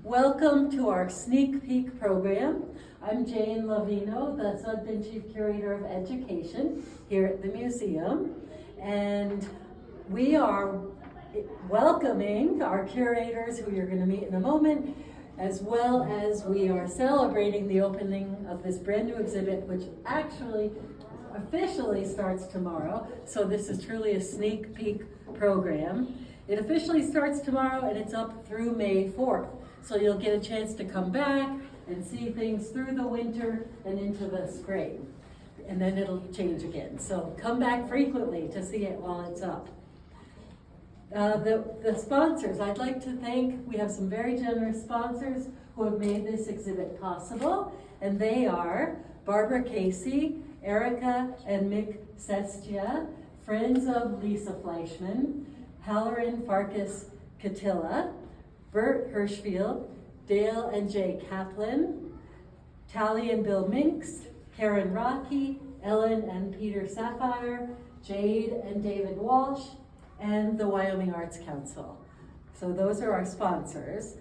Welcome to our Sneak Peek program. I'm Jane Lavino, the Sudden Chief Curator of Education here at the museum, and we are welcoming our curators who you're going to meet in a moment, as well as we are celebrating the opening of this brand new exhibit, which actually officially starts tomorrow. So this is truly a sneak peek program. It officially starts tomorrow and it's up through May 4th. So you'll get a chance to come back and see things through the winter and into the spring. And then it'll change again. So come back frequently to see it while it's up. The sponsors, I'd like to thank, we have some very generous sponsors who have made this exhibit possible. And they are Barbara Casey, Erica and Mick Sestia, friends of Lisa Fleischman, Halloran Farkas Catilla, Bert Hirschfield, Dale and Jay Kaplan, Tally and Bill Minks, Karen Rocky, Ellen and Peter Sapphire, Jade and David Walsh, and the Wyoming Arts Council. So those are our sponsors.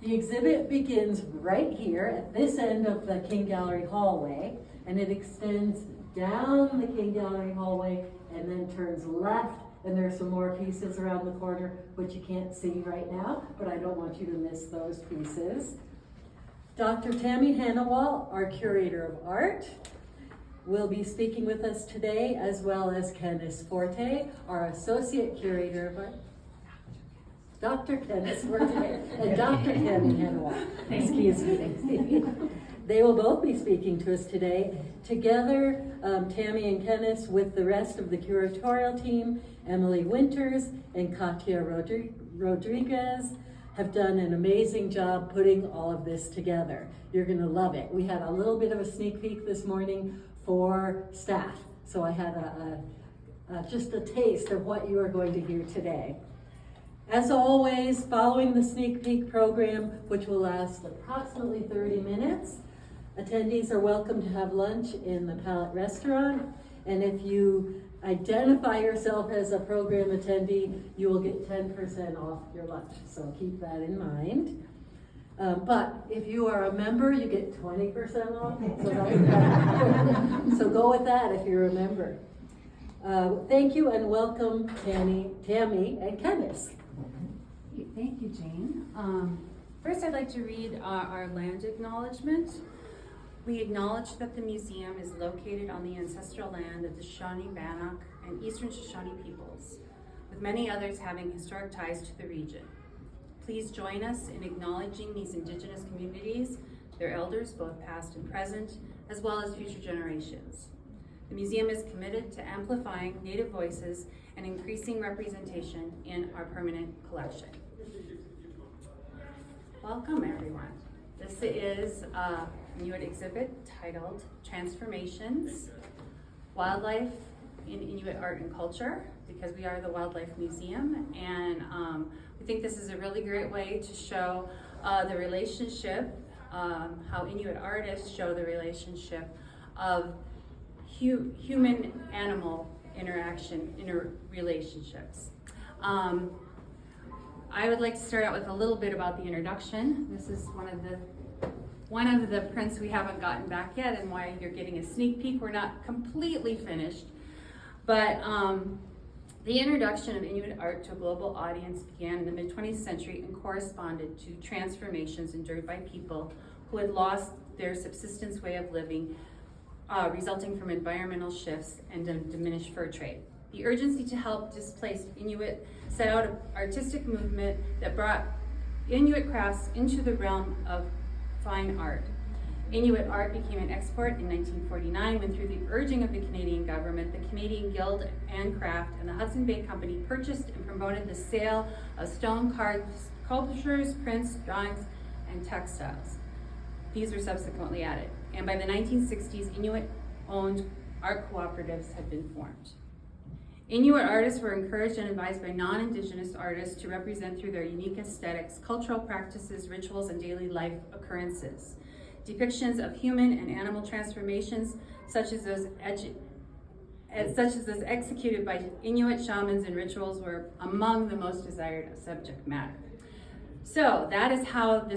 The exhibit begins right here at this end of the King Gallery hallway, and it extends down the King Gallery hallway and then turns left, and there are some more pieces around the corner which you can't see right now, but I don't want you to miss those pieces. Dr. Tammy Hannawalt, our curator of art, will be speaking with us today, as well as Candice Forte, our associate curator of art. Dr. Candice Forte and Dr. Tammy Hannawalt. Excuse me. They will both be speaking to us today. Together, Tammy and Candice with the rest of the curatorial team, Emily Winters and Katia Rodriguez, have done an amazing job putting all of this together. You're gonna love it. We had a little bit of a sneak peek this morning for staff, so I had just a taste of what you are going to hear today. As always, following the sneak peek program, which will last approximately 30 minutes, attendees are welcome to have lunch in the Palette Restaurant, and if you identify yourself as a program attendee, you will get 10% off your lunch, so keep that in mind. But if you are a member, you get 20% off, so go with that if you're a member. Thank you and welcome Tammy and Candice. Thank you, Jane. First, I'd like to read our land acknowledgement. We acknowledge that the museum is located on the ancestral land of the Shawnee Bannock and Eastern Shoshone peoples, with many others having historic ties to the region. Please join us in acknowledging these indigenous communities, their elders, both past and present, as well as future generations. The museum is committed to amplifying Native voices and increasing representation in our permanent collection. Welcome, everyone. This is a Inuit exhibit titled Transformations, Wildlife in Inuit Art and Culture, because we are the Wildlife Museum, and we think this is a really great way to show the relationship, how Inuit artists show the relationship of human-animal interaction, interrelationships. I would like to start out with a little bit about the introduction. This is one of the prints we haven't gotten back yet, and why you're getting a sneak peek. We're not completely finished, but the introduction of Inuit art to a global audience began in the mid-20th century and corresponded to transformations endured by people who had lost their subsistence way of living, resulting from environmental shifts and a diminished fur trade. The urgency to help displaced Inuit set out an artistic movement that brought Inuit crafts into the realm of fine art. Inuit art became an export in 1949 when, through the urging of the Canadian government, the Canadian Guild and Craft and the Hudson Bay Company purchased and promoted the sale of stone carved sculptures, prints, drawings, and textiles. These were subsequently added. And by the 1960s, Inuit-owned art cooperatives had been formed. Inuit artists were encouraged and advised by non-Indigenous artists to represent through their unique aesthetics, cultural practices, rituals, and daily life occurrences. Depictions of human and animal transformations, such as those executed by Inuit shamans and rituals, were among the most desired subject matter. So that is how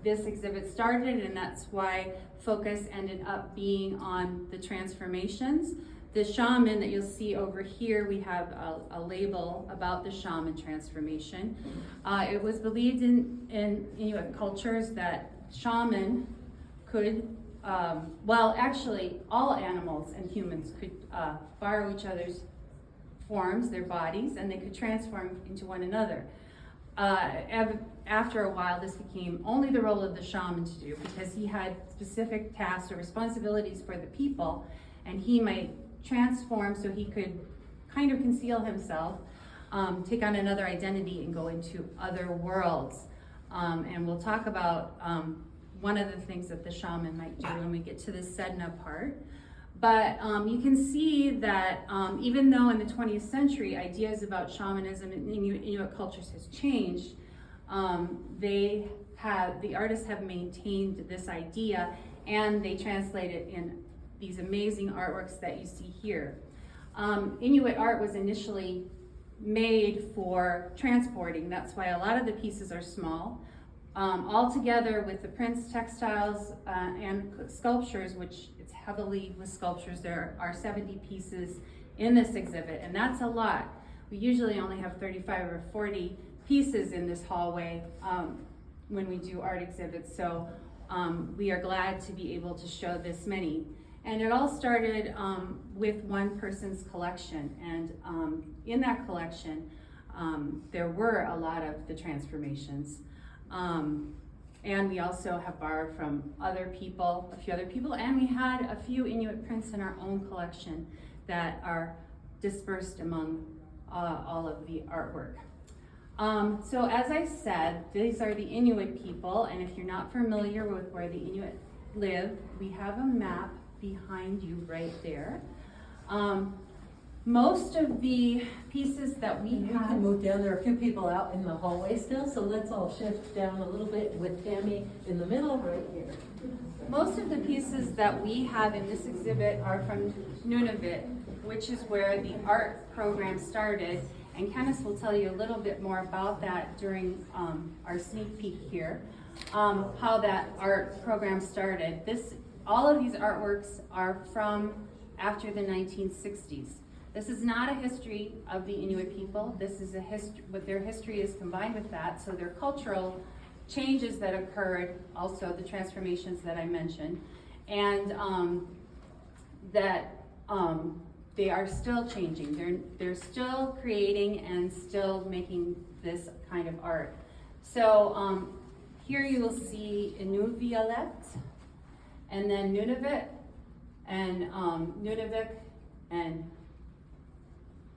this exhibit started, and that's why focus ended up being on the transformations. The shaman that you'll see over here, we have a label about the shaman transformation. It was believed in Inuit cultures that shaman could, well, actually, all animals and humans could borrow each other's forms, their bodies, and they could transform into one another. After a while, this became only the role of the shaman to do, because he had specific tasks or responsibilities for the people, and he might transform so he could kind of conceal himself, take on another identity, and go into other worlds. And we'll talk about one of the things that the shaman might do when we get to the Sedna part. But you can see that even though in the 20th century ideas about shamanism in Inuit cultures has changed, the artists have maintained this idea, and they translate it in these amazing artworks that you see here. Inuit art was initially made for transporting. That's why a lot of the pieces are small. All together with the prints, textiles, and sculptures, which it's heavily with sculptures, there are 70 pieces in this exhibit, and that's a lot. We usually only have 35 or 40 pieces in this hallway when we do art exhibits, so we are glad to be able to show this many. And it all started with one person's collection, and in that collection there were a lot of the transformations. And we also have borrowed from other people, a few other people, and we had a few Inuit prints in our own collection that are dispersed among all of the artwork. So as I said, these are the Inuit people, and if you're not familiar with where the Inuit live, we have a map behind you right there. Most of the pieces that we You can move down. There are a few people out in the hallway still, so let's all shift down a little bit with Tammy in the middle right here. Most of the pieces that we have in this exhibit are from Nunavut, which is where the art program started, and Kenneth will tell you a little bit more about that during our sneak peek here, how that art program started. All of these artworks are from after the 1960s. This is not a history of the Inuit people. This is a history, but their history is combined with that. So their cultural changes that occurred, also the transformations that I mentioned, and they are still changing. They're still creating and still making this kind of art. So here you will see Inuvialet, and then Nunavut, and Nunavik, and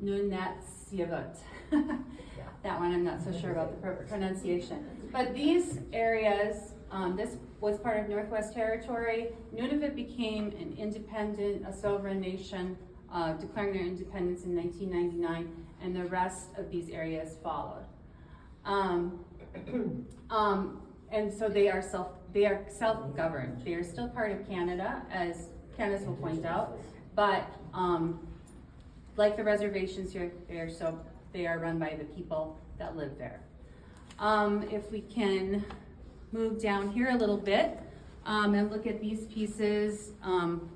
Nunatsiavut. That one I'm not so sure about the pronunciation. But these areas, this was part of Northwest Territory. Nunavut became an independent, a sovereign nation, declaring their independence in 1999, and the rest of these areas followed. And so they are self-governed. They are still part of Canada, as Kenneth will point out, but like the reservations here, they are run by the people that live there. If we can move down here a little bit and look at these pieces,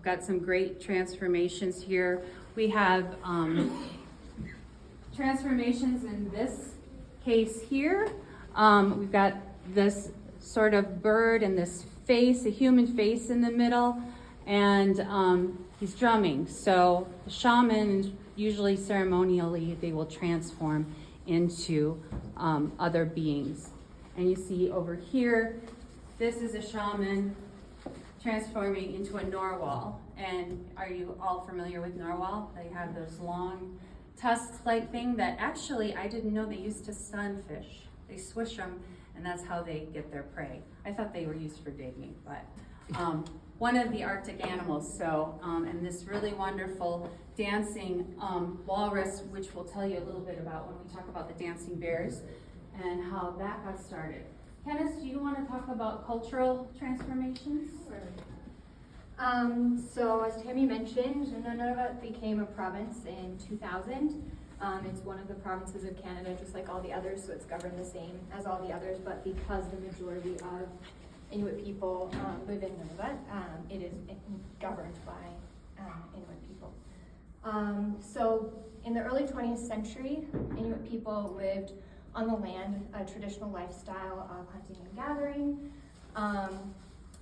got some great transformations here. We have transformations in this case here. We've got this sort of bird and this face, a human face in the middle, and he's drumming. So the shaman, usually ceremonially, they will transform into other beings. And you see over here, this is a shaman transforming into a narwhal. And are you all familiar with narwhal? They have those long tusks-like thing that actually I didn't know they used to stun fish. They swish them, and that's how they get their prey. I thought they were used for digging, but one of the Arctic animals. So, and this really wonderful dancing walrus, which we'll tell you a little bit about when we talk about the dancing bears and how that got started. Kenneth, do you want to talk about cultural transformations? Sure. So as Tammy mentioned, Nunavut became a province in 2000. It's one of the provinces of Canada, just like all the others, so it's governed the same as all the others, but because the majority of Inuit people live in Nunavut, it is governed by Inuit people. So in the early 20th century, Inuit people lived on the land, a traditional lifestyle of hunting and gathering.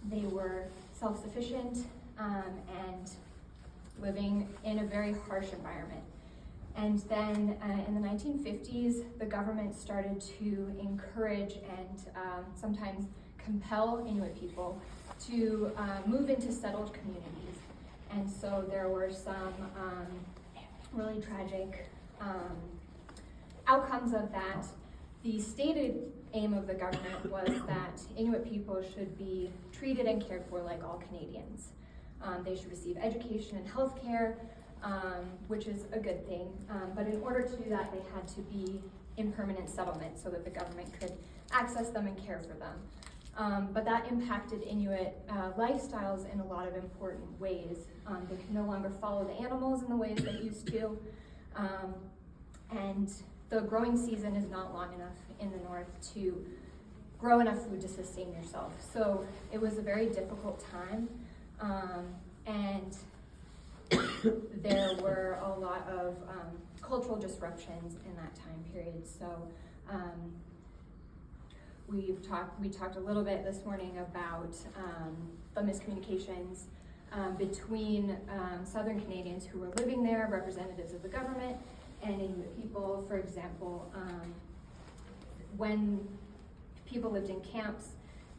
They were self-sufficient and living in a very harsh environment. And then in the 1950s, the government started to encourage and sometimes compel Inuit people to move into settled communities. And so there were some really tragic outcomes of that. The stated aim of the government was that Inuit people should be treated and cared for like all Canadians. They should receive education and health care, which is a good thing. But in order to do that, they had to be in permanent settlement so that the government could access them and care for them. But that impacted Inuit lifestyles in a lot of important ways. They could no longer follow the animals in the ways they used to. And the growing season is not long enough in the north to grow enough food to sustain yourself. So it was a very difficult time. And there were a lot of cultural disruptions in that time period. So we talked a little bit this morning about the miscommunications between Southern Canadians who were living there, representatives of the government, and Inuit people. For example, when people lived in camps,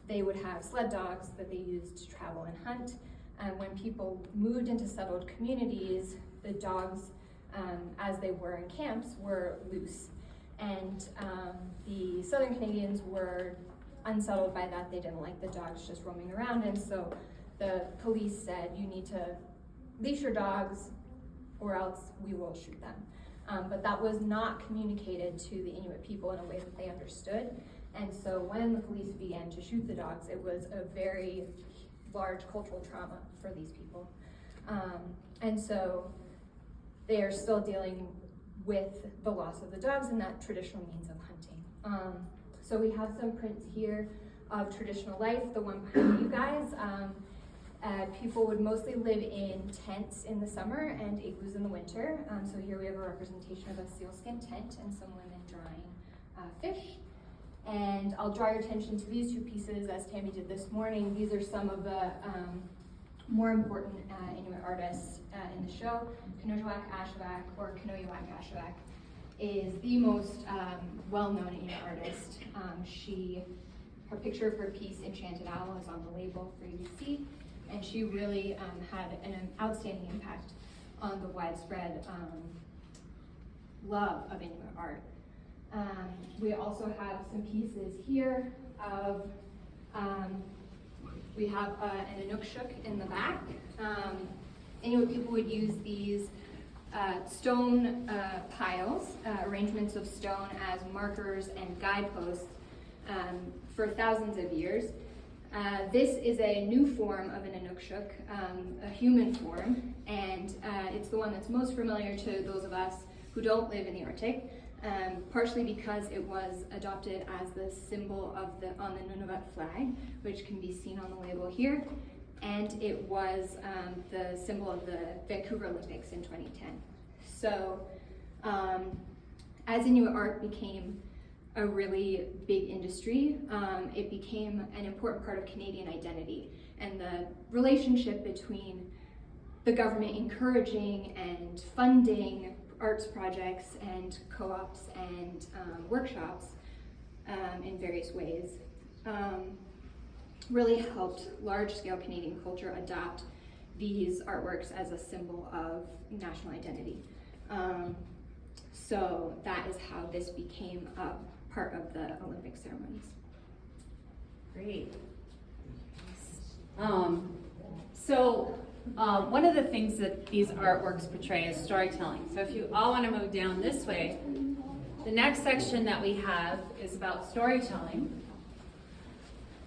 they would have sled dogs that they used to travel and hunt. And when people moved into settled communities, the dogs, as they were in camps, were loose. And the Southern Canadians were unsettled by that. They didn't like the dogs just roaming around. And so the police said, you need to leash your dogs or else we will shoot them. But that was not communicated to the Inuit people in a way that they understood. And so when the police began to shoot the dogs, it was a very large cultural trauma for these people. And so they are still dealing with the loss of the dogs and that traditional means of hunting. So we have some prints here of traditional life, the one behind you guys. People would mostly live in tents in the summer and igloos in the winter. So here we have a representation of a sealskin tent and some women drying fish. And I'll draw your attention to these two pieces as Tammy did this morning. These are some of the more important Inuit artists in the show. Kanojuak Ashevak, or Kanojuak Ashevak, is the most well-known Inuit artist. Her picture of her piece, Enchanted Owl, is on the label for you to see. And she really had an outstanding impact on the widespread love of Inuit art. We also have some pieces here of, we have an Inukshuk in the back. Inuit people would use these stone piles, arrangements of stone as markers and guideposts for thousands of years. This is a new form of an Inukshuk, a human form, and it's the one that's most familiar to those of us who don't live in the Arctic. Partially because it was adopted as the symbol of on the Nunavut flag, which can be seen on the label here, and it was the symbol of the Vancouver Olympics in 2010. So as Inuit art became a really big industry, it became an important part of Canadian identity, and the relationship between the government encouraging and funding arts projects and co-ops and workshops in various ways really helped large-scale Canadian culture adopt these artworks as a symbol of national identity. So that is how this became a part of the Olympic ceremonies. Great. One of the things that these artworks portray is storytelling. So if you all want to move down this way, the next section that we have is about storytelling.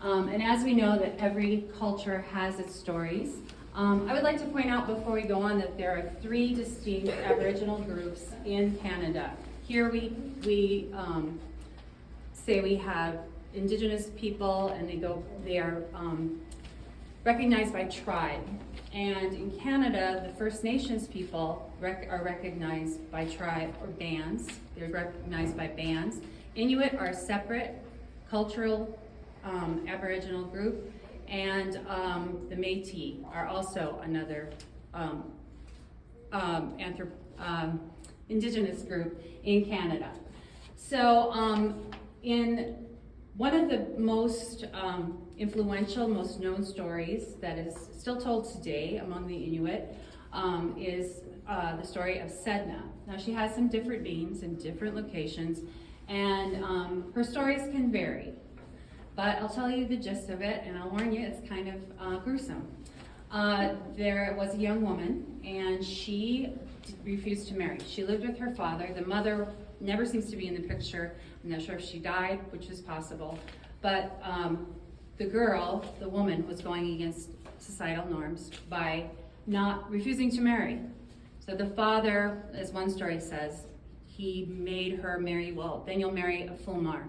And as we know that every culture has its stories, I would like to point out before we go on that there are 3 distinct Aboriginal groups in Canada. Here we say we have Indigenous people, and they are recognized by tribe. And in Canada, the First Nations people are recognized by tribe or bands. They're recognized by bands. Inuit are a separate cultural Aboriginal group, and the Métis are also another Indigenous group in Canada. So in one of the most influential, most known stories that is still told today among the Inuit is the story of Sedna. Now, she has some different names in different locations, and her stories can vary. But I'll tell you the gist of it, and I'll warn you, it's kind of gruesome. There was a young woman, and she refused to marry. She lived with her father. The mother never seems to be in the picture. I'm not sure if she died, which is possible. But the girl, the woman, was going against societal norms by not refusing to marry. So the father, as one story says, he made her marry, well, then you'll marry a fulmar,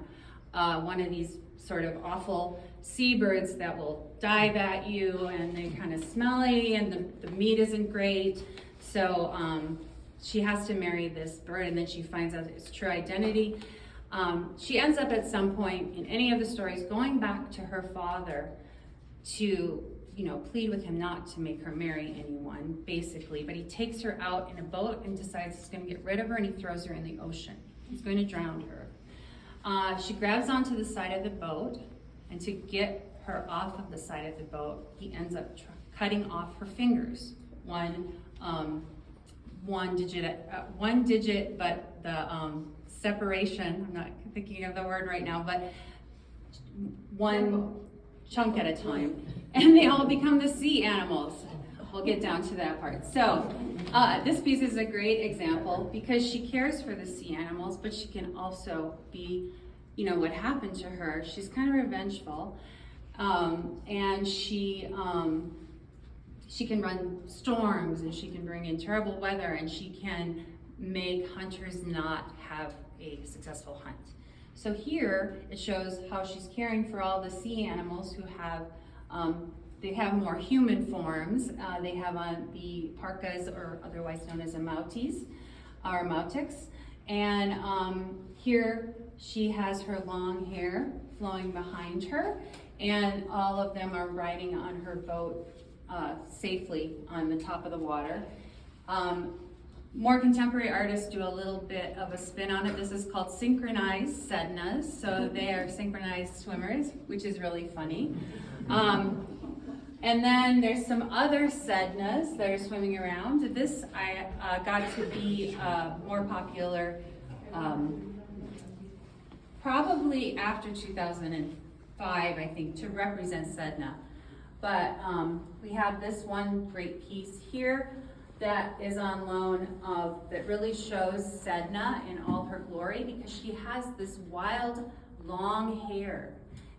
one of these sort of awful seabirds that will dive at you, and they're kind of smelly, and the meat isn't great. So she has to marry this bird, and then she finds out its true identity. She ends up at some point in any of the stories going back to her father to, plead with him not to make her marry anyone, basically. But he takes her out in a boat and decides he's going to get rid of her, and he throws her in the ocean. He's going to drown her. She grabs onto the side of the boat, and to get her off of the side of the boat, he ends up cutting off her fingers. One digit, but the separation, I'm not thinking of the word right now, but one chunk at a time. And they all become the sea animals. We'll get down to that part. So this piece is a great example because she cares for the sea animals, but she can also be, what happened to her. She's kind of revengeful, and she can run storms, and she can bring in terrible weather, and she can make hunters not have a successful hunt. So here it shows how she's caring for all the sea animals who have, they have more human forms. They have on the parkas, or otherwise known as amautis, or mautics. And here she has her long hair flowing behind her, and all of them are riding on her boat safely on the top of the water. More contemporary artists do a little bit of a spin on it. This is called synchronized sednas. So they are synchronized swimmers, which is really funny. And then there's some other sednas that are swimming around. This got to be more popular probably after 2005, I think, to represent Sedna. But we have this one great piece here that is on loan that really shows Sedna in all her glory, because she has this wild, long hair.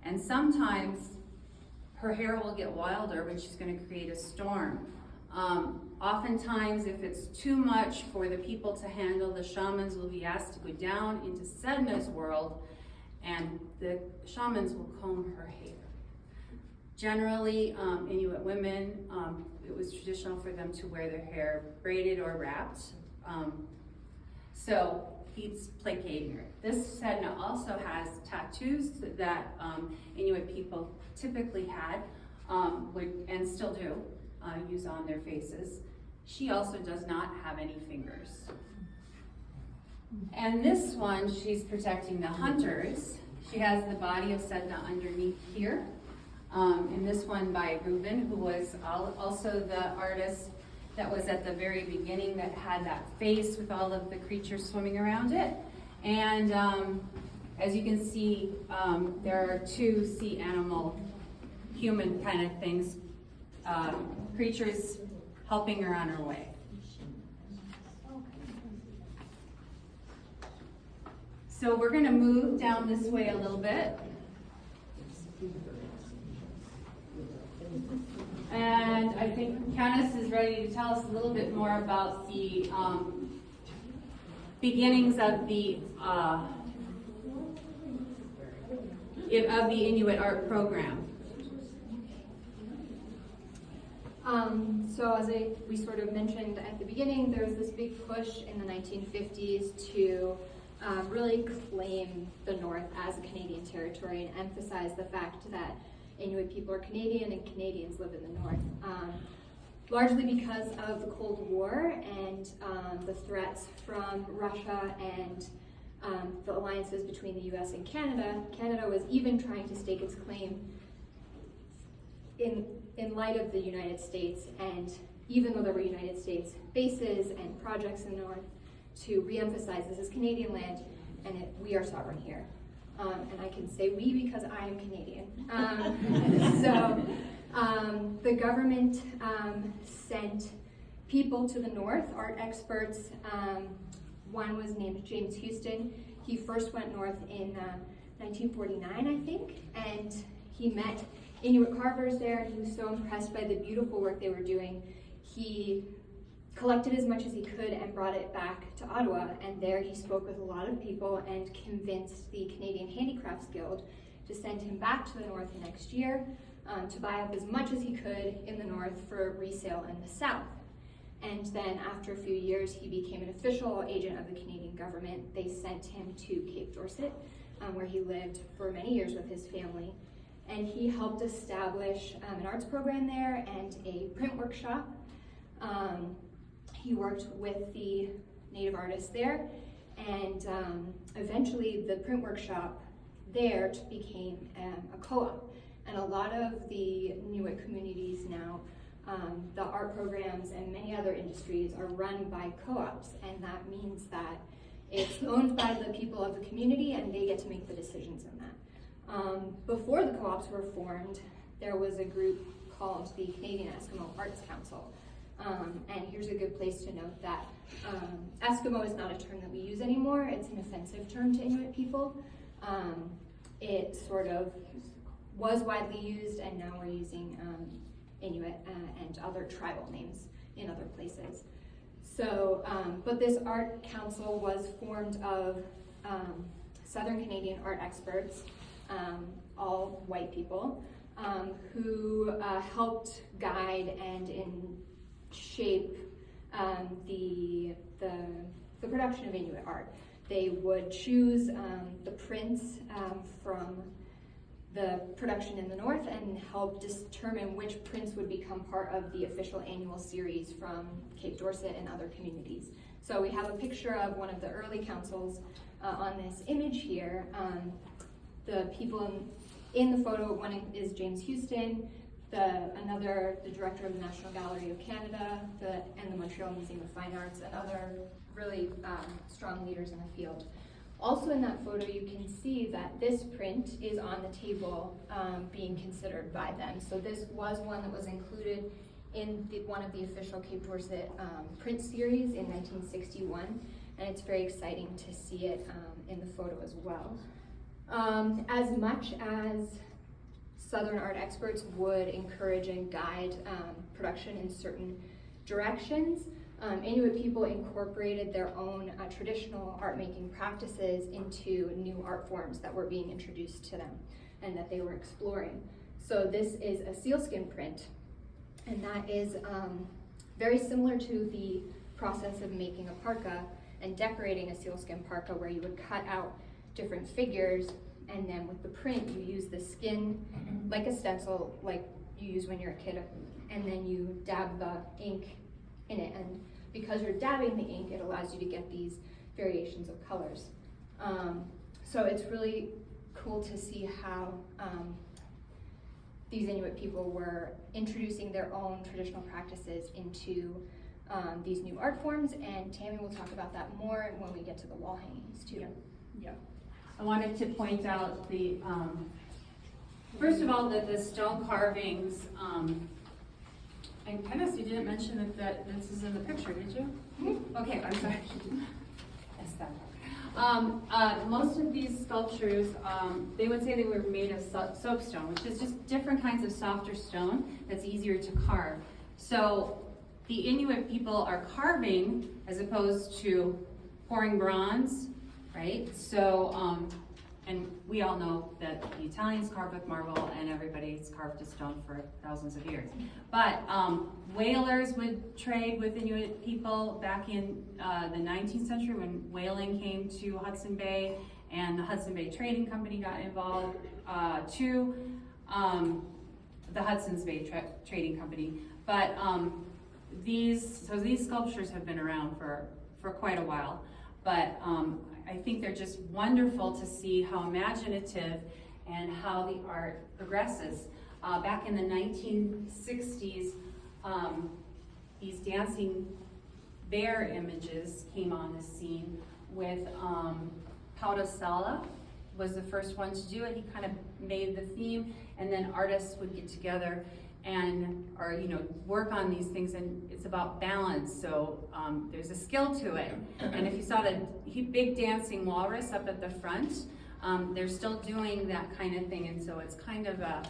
And sometimes her hair will get wilder when she's going to create a storm. Oftentimes, if it's too much for the people to handle, the shamans will be asked to go down into Sedna's world, and the shamans will comb her hair. Generally, Inuit women, it was traditional for them to wear their hair braided or wrapped. So he's placating her. This Sedna also has tattoos that Inuit people typically had, and still do, use on their faces. She also does not have any fingers. And this one, she's protecting the hunters. She has the body of Sedna underneath here. And this one by Reuben, who was also the artist that was at the very beginning that had that face with all of the creatures swimming around it. And as you can see, there are two sea animal, human kind of things, creatures helping her on her way. So we're going to move down this way a little bit. And I think Candace is ready to tell us a little bit more about the beginnings of the Inuit art program. So as we sort of mentioned at the beginning, there was this big push in the 1950s to really claim the North as a Canadian territory and emphasize the fact that Inuit people are Canadian and Canadians live in the North. Largely because of the Cold War and the threats from Russia and the alliances between the US and Canada. Canada was even trying to stake its claim in light of the United States, and even though there were United States bases and projects in the North, to re-emphasize this is Canadian land and we are sovereign here. And I can say we because I am Canadian. The government sent people to the North, art experts. One was named James Houston. He first went north in 1949, I think, and he met Inuit carvers there, and he was so impressed by the beautiful work they were doing. He collected as much as he could and brought it back to Ottawa, and there he spoke with a lot of people and convinced the Canadian Handicrafts Guild to send him back to the North the next year to buy up as much as he could in the North for resale in the South. And then after a few years, he became an official agent of the Canadian government. They sent him to Cape Dorset, where he lived for many years with his family. And he helped establish an arts program there and a print workshop. He worked with the native artists there, and eventually the print workshop there became a co-op. And a lot of the Inuit communities now, the art programs and many other industries are run by co-ops, and that means that it's owned by the people of the community and they get to make the decisions in that. Before the co-ops were formed, there was a group called the Canadian Eskimo Arts Council. And here's a good place to note that Eskimo is not a term that we use anymore. It's an offensive term to Inuit people. It sort of was widely used, and now we're using Inuit and other tribal names in other places. So, but this art council was formed of Southern Canadian art experts, all white people, who helped guide and shape the production of Inuit art. They would choose the prints from the production in the North and help determine which prints would become part of the official annual series from Cape Dorset and other communities. So we have a picture of one of the early councils on this image here. The people in the photo, one is James Houston, the director of the National Gallery of Canada, and the Montreal Museum of Fine Arts, and other really strong leaders in the field. Also in that photo, you can see that this print is on the table being considered by them. So this was one that was included in one of the official Cape Dorset print series in 1961, and it's very exciting to see it in the photo as well. As much as Southern art experts would encourage and guide production in certain directions, Inuit people incorporated their own traditional art making practices into new art forms that were being introduced to them and that they were exploring. So this is a sealskin print, and that is very similar to the process of making a parka and decorating a sealskin parka, where you would cut out different figures, and then with the print you use the skin like a stencil, like you use when you're a kid, and then you dab the ink in it, and because you're dabbing the ink, it allows you to get these variations of colors. So it's really cool to see how these Inuit people were introducing their own traditional practices into these new art forms, and Tammy will talk about that more when we get to the wall hangings too. Yeah. I wanted to point out the, first of all, the stone carvings. And Kenneth, you didn't mention that this is in the picture, did you? Mm-hmm. Okay, I'm sorry. Yes, that. Most of these sculptures, they would say they were made of soapstone, which is just different kinds of softer stone that's easier to carve. So the Inuit people are carving as opposed to pouring bronze, right? So, and we all know that the Italians carve with marble and everybody's carved to stone for thousands of years. But whalers would trade with Inuit people back in the 19th century when whaling came to Hudson Bay, and the Hudson Bay Trading Company got involved too. The Hudson's Bay Trading Company. But these sculptures have been around for quite a while. But I think they're just wonderful to see how imaginative and how the art progresses. Back in the 1960s, these dancing bear images came on the scene with Paulo Sala was the first one to do it. He kind of made the theme, and then artists would get together and work on these things, and it's about balance, so there's a skill to it. And if you saw the big dancing walrus up at the front, they're still doing that kind of thing, and so it's kind of a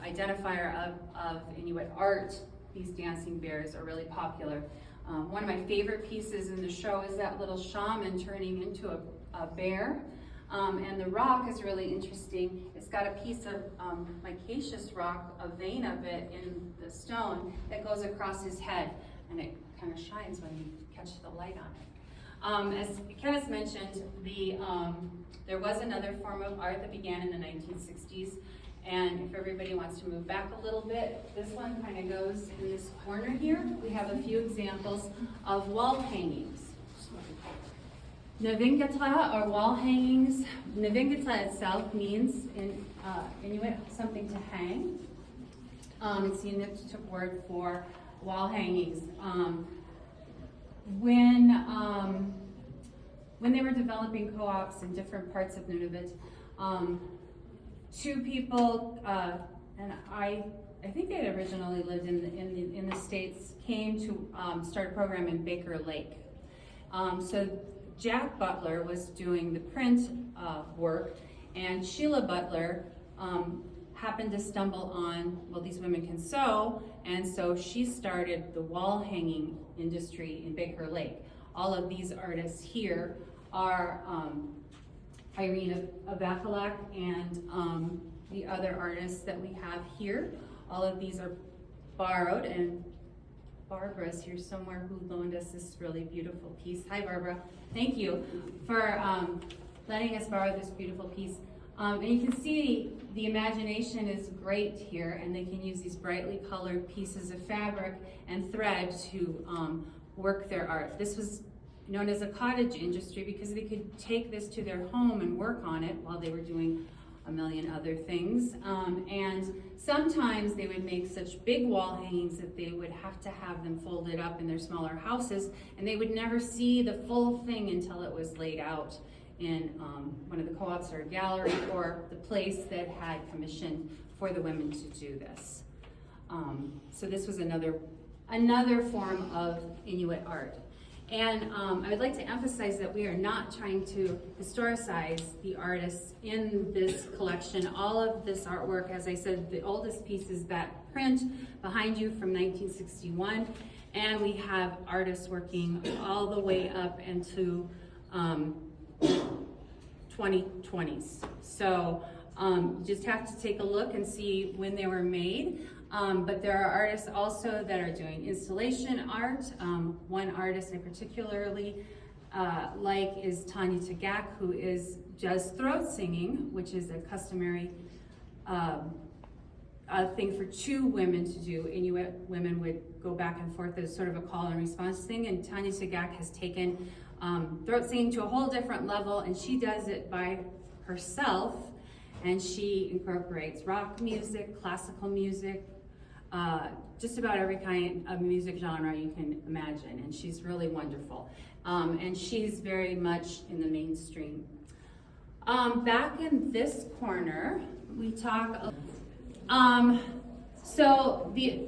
identifier of Inuit art. These dancing bears are really popular. One of my favorite pieces in the show is that little shaman turning into a bear. And the rock is really interesting. It's got a piece of micaceous rock, a vein of it in the stone that goes across his head, and it kind of shines when you catch the light on it. As Kenneth mentioned, there was another form of art that began in the 1960s, and if everybody wants to move back a little bit, this one kind of goes in this corner here. We have a few examples of wall hangings. Navingata, or wall hangings. Navingata itself means in Inuit something to hang. It's the Inuit word for wall hangings. When they were developing co-ops in different parts of Nunavut, two people, and I think they had originally lived in the States, came to start a program in Baker Lake. So Jack Butler was doing the print work, and Sheila Butler happened to stumble on, well, these women can sew, and so she started the wall hanging industry in Baker Lake. All of these artists here are Irene Abakalak and the other artists that we have here. All of these are borrowed, and Barbara's here somewhere who loaned us this really beautiful piece. Hi, Barbara. Thank you for letting us borrow this beautiful piece. And you can see the imagination is great here, and they can use these brightly colored pieces of fabric and thread to work their art. This was known as a cottage industry because they could take this to their home and work on it while they were doing a million other things. And sometimes they would make such big wall hangings that they would have to have them folded up in their smaller houses, and they would never see the full thing until it was laid out in one of the co-ops or a gallery or the place that had commissioned for the women to do this. So this was another form of Inuit art. And I would like to emphasize that we are not trying to historicize the artists in this collection. All of this artwork, as I said, the oldest piece is that print behind you from 1961. And we have artists working all the way up into 2020s. So you just have to take a look and see when they were made. But there are artists also that are doing installation art. One artist I particularly like is Tanya Tagak, who does throat singing, which is a customary thing for two women to do. Inuit women would go back and forth as sort of a call and response thing, and Tanya Tagak has taken throat singing to a whole different level, and she does it by herself, and she incorporates rock music, classical music, just about every kind of music genre you can imagine, and she's really wonderful. And she's very much in the mainstream. Back in this corner, we talk, so the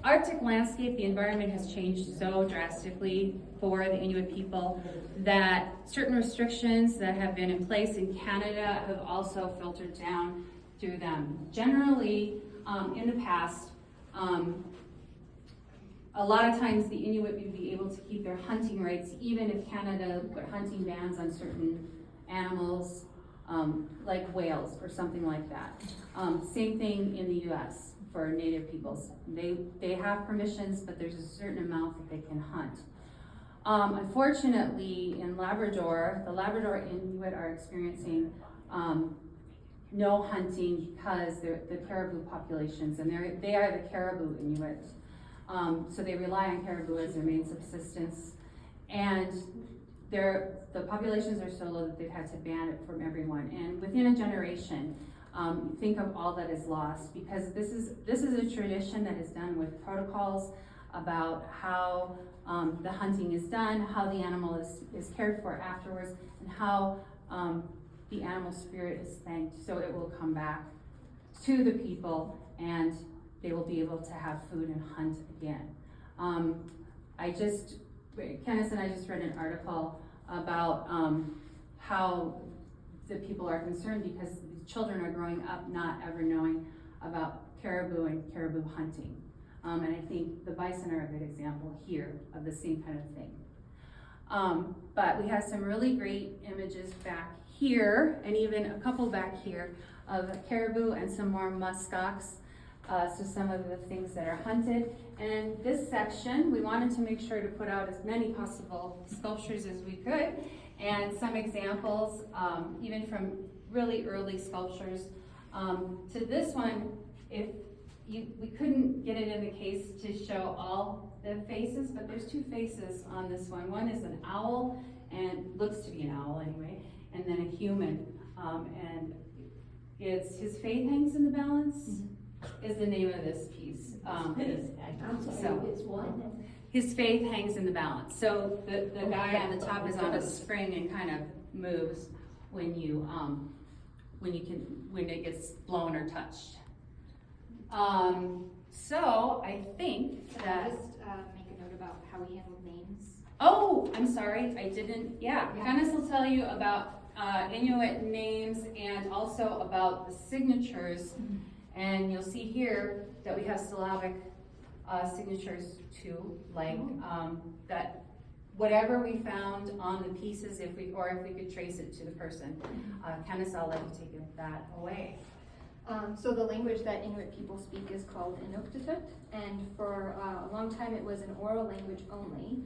Arctic landscape, the environment has changed so drastically for the Inuit people that certain restrictions that have been in place in Canada have also filtered down through them. Generally, in the past, a lot of times the Inuit would be able to keep their hunting rights even if Canada put hunting bans on certain animals, like whales or something like that. Same thing in the US for Native peoples. They have permissions, but there's a certain amount that they can hunt. Unfortunately, in Labrador, the Labrador Inuit are experiencing no hunting because the caribou populations, and they are the caribou Inuit. So they rely on caribou as their main subsistence, and the populations are so low that they've had to ban it from everyone. And within a generation, think of all that is lost, because this is a tradition that is done with protocols about how the hunting is done, how the animal is cared for afterwards, and how the animal spirit is thanked, so it will come back to the people and they will be able to have food and hunt again. Kenneth and I just read an article about how the people are concerned because children are growing up not ever knowing about caribou and caribou hunting. And I think the bison are a good example here of the same kind of thing. But we have some really great images back here, and even a couple back here, of caribou and some more muskox. So some of the things that are hunted. And this section, we wanted to make sure to put out as many possible sculptures as we could, and some examples, even from really early sculptures. To this one, we couldn't get it in the case to show all the faces, but there's two faces on this one. One is an owl, and looks to be an owl anyway, and then a human. And it's His Faith Hangs in the Balance is the name of this piece. It's what? His faith hangs in the balance. So the guy on the top is on a spring and kind of moves when it gets blown or touched. So I think that. Just make a note about how we handled names. Oh, I'm sorry, I didn't. Yeah, Dennis will tell you about Inuit names and also about the signatures. Mm-hmm. And you'll see here that we have syllabic signatures too, like that whatever we found on the pieces, if we could trace it to the person. Kenneth, I'll let you take that away. So the language that Inuit people speak is called Inuktitut, and for a long time it was an oral language only.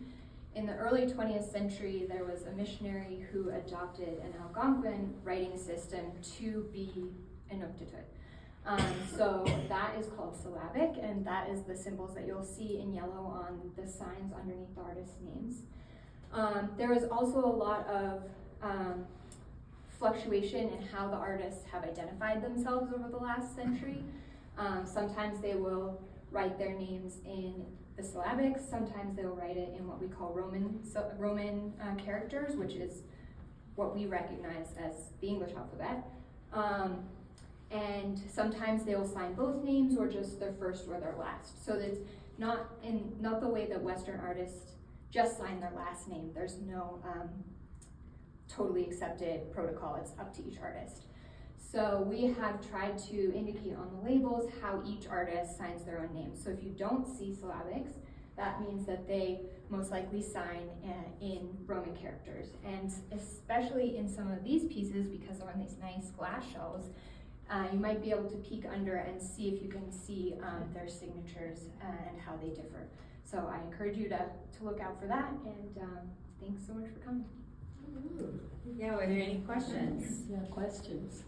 In the early 20th century, there was a missionary who adopted an Algonquin writing system to be Inuktitut. So that is called syllabic, and that is the symbols that you'll see in yellow on the signs underneath the artists' names. There is also a lot of fluctuation in how the artists have identified themselves over the last century. Sometimes they will write their names in the syllabics, sometimes they'll write it in what we call Roman characters, which is what we recognize as the English alphabet. And sometimes they will sign both names or just their first or their last. So it's not the way that Western artists just sign their last name. There's no totally accepted protocol. It's up to each artist. So we have tried to indicate on the labels how each artist signs their own name. So if you don't see syllabics, that means that they most likely sign in Roman characters. And especially in some of these pieces, because they're on these nice glass shells, you might be able to peek under and see if you can see their signatures and how they differ. So I encourage you to look out for that, and thanks so much for coming. Yeah, are there any questions? Yeah, questions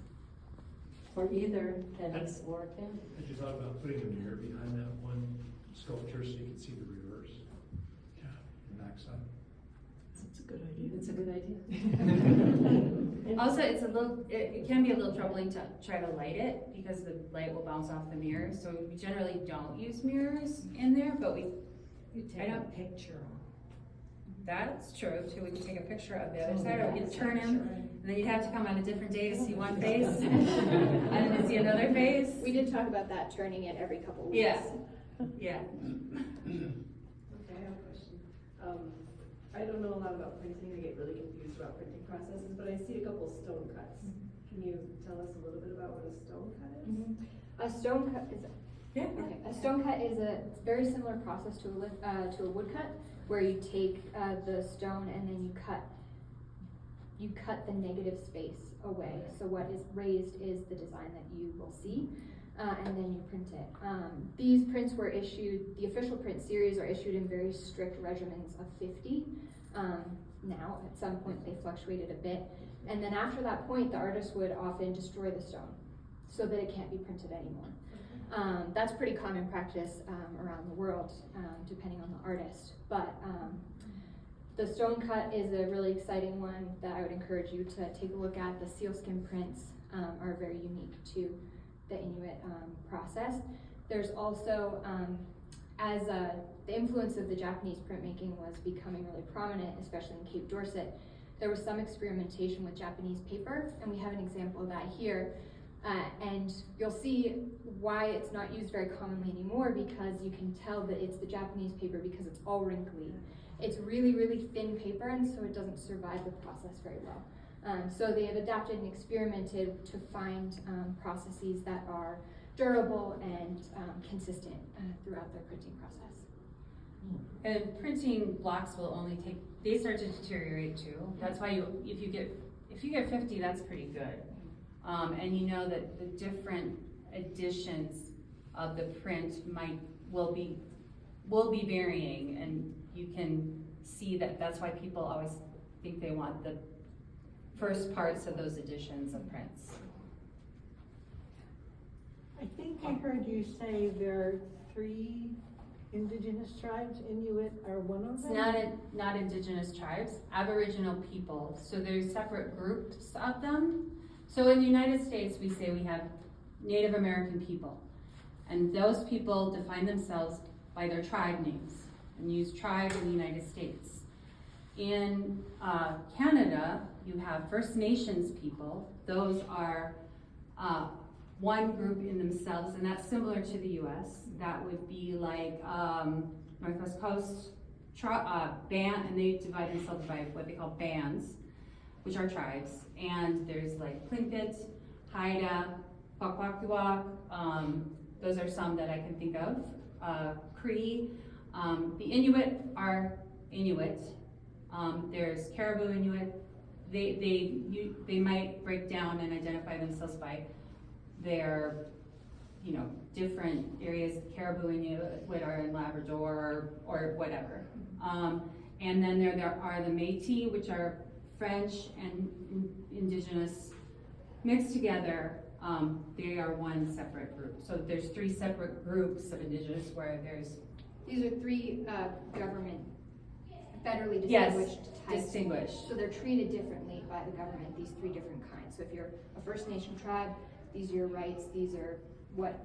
for either Dennis or Ken? Had you thought about putting a mirror behind that one sculpture so you could see the reverse? Yeah. The backside. That's a good idea. It's a good idea. Also, it can be a little troubling to try to light it because the light will bounce off the mirror. So we generally don't use mirrors in there, but You take a picture. that's true too. We can take a picture of the other side, or we can turn him, and then you'd have to come on a different day to see one face and then see another face. We did talk about that, turning it every couple weeks. Yeah. Yeah. Okay, I have a question. I don't know a lot about printing. I get really confused about printing processes, but I see a couple stone cuts. Can you tell us a little bit about what a stone cut is? A stone cut is Yeah. Okay, a stone cut is a very similar process to a woodcut, where you take the stone and then you cut the negative space away. So what is raised is the design that you will see, and then you print it. These prints were issued, the official print series are issued in very strict regimens of 50. Now, at some point they fluctuated a bit. And then after that point, the artist would often destroy the stone so that it can't be printed anymore. That's pretty common practice around the world, depending on the artist. But the stone cut is a really exciting one that I would encourage you to take a look at. The sealskin prints are very unique to the Inuit process. There's also, as the influence of the Japanese printmaking was becoming really prominent, especially in Cape Dorset, there was some experimentation with Japanese paper, and we have an example of that here. And you'll see why it's not used very commonly anymore, because you can tell that it's the Japanese paper because it's all wrinkly. It's really, really thin paper, and so it doesn't survive the process very well. So they have adapted and experimented to find processes that are durable and consistent throughout their printing process. And printing blocks will only they start to deteriorate too. That's why if you get 50, that's pretty good. And you know that the different editions of the print will be varying, and you can see that's why people always think they want the first parts of those editions of prints. I think I heard you say there are 3 indigenous tribes. Inuit are one of It's them? not indigenous tribes, Aboriginal people. So there's separate groups of them. So in the United States, we say we have Native American people, and those people define themselves by their tribe names and use tribe in the United States. In Canada, you have First Nations people. Those are one group in themselves, and that's similar to the US. That would be like Northwest Coast band, and they divide themselves by what they call bands, which are tribes. And there's like Tlingit, Haida, Kwakwaka'wakw. Those are some that I can think of. Cree. The Inuit are Inuit. There's Caribou Inuit. They might break down and identify themselves by their, different areas. Caribou Inuit are in Labrador or whatever. And then there are the Métis, which are French and indigenous mixed together. They are one separate group. So there's 3 separate groups of indigenous where there's. These are 3 government, federally Yes, distinguished types. distinguished. So they're treated differently by the government, these 3 different kinds. So if you're a First Nation tribe, these are your rights, these are what